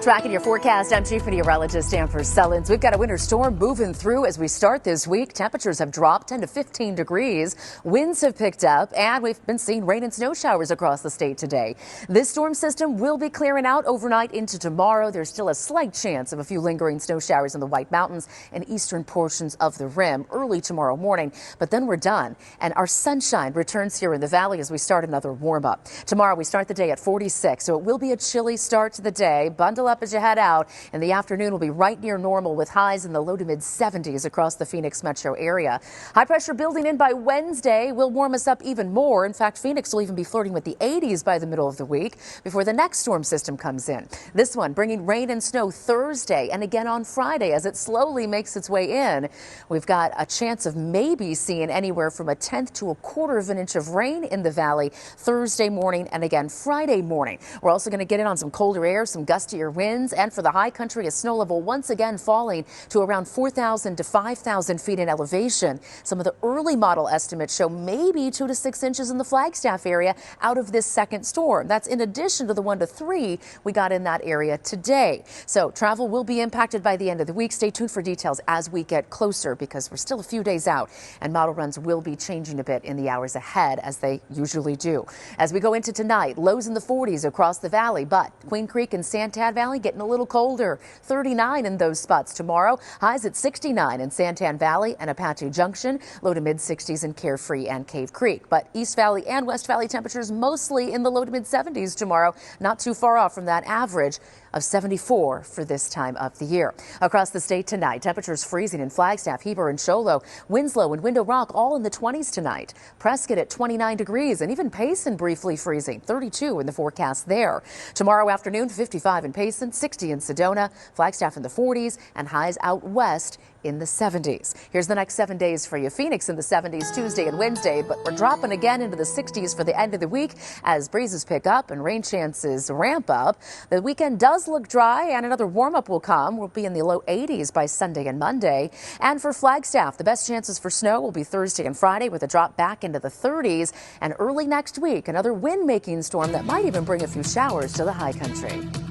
Tracking your forecast, I'm Chief Meteorologist Amber Sellens. We've got a winter storm moving through as we start this week. Temperatures have dropped 10 to 15 degrees. Winds have picked up, and we've been seeing rain and snow showers across the state today. This storm system will be clearing out overnight into tomorrow. There's still a slight chance of a few lingering snow showers in the White Mountains and eastern portions of the rim early tomorrow morning. But then we're done, and our sunshine returns here in the valley as we start another warm-up. Tomorrow we start the day at 46, so it will be a chilly start to the day. Bundle up as you head out, and the afternoon will be right near normal with highs in the low to mid 70s across the Phoenix metro area. High pressure building in by Wednesday will warm us up even more. In fact, Phoenix will even be flirting with the 80s by the middle of the week before the next storm system comes in. This one bringing rain and snow Thursday and again on Friday as it slowly makes its way in. We've got a chance of maybe seeing anywhere from a tenth to a quarter of an inch of rain in the valley Thursday morning and again Friday morning. We're also going to get in on some colder air, some gustier winds, and for the high country, a snow level once again falling to around 4,000 to 5,000 feet in elevation. Some of the early model estimates show maybe 2 to 6 inches in the Flagstaff area out of this second storm. That's in addition to the 1 to 3 we got in that area today. So travel will be impacted by the end of the week. Stay tuned for details as we get closer because we're still a few days out and model runs will be changing a bit in the hours ahead as they usually do. As we go into tonight, lows in the 40s across the valley, but Queen Creek and Santan Valley getting a little colder. 39 in those spots tomorrow. Highs at 69 in Santan Valley and Apache Junction. Low to mid 60s in Carefree and Cave Creek. But East Valley and West Valley temperatures mostly in the low to mid 70s tomorrow. Not too far off from that average of 74 for this time of the year. Across the state tonight, temperatures freezing in Flagstaff, Heber, and Sholo. Winslow and Window Rock all in the 20s tonight. Prescott at 29 degrees and even Payson briefly freezing. 32 in the forecast there. Tomorrow afternoon, 55 in Payson, 60 in Sedona, Flagstaff in the 40s, and highs out west in the 70s. Here's the next 7 days for you. Phoenix in the 70s Tuesday and Wednesday, but we're dropping again into the 60s for the end of the week as breezes pick up and rain chances ramp up. The weekend does look dry and another warm-up will come. We'll be in the low 80s by Sunday and Monday. And for Flagstaff, the best chances for snow will be Thursday and Friday with a drop back into the 30s. And early next week, another wind-making storm that might even bring a few showers to the high country.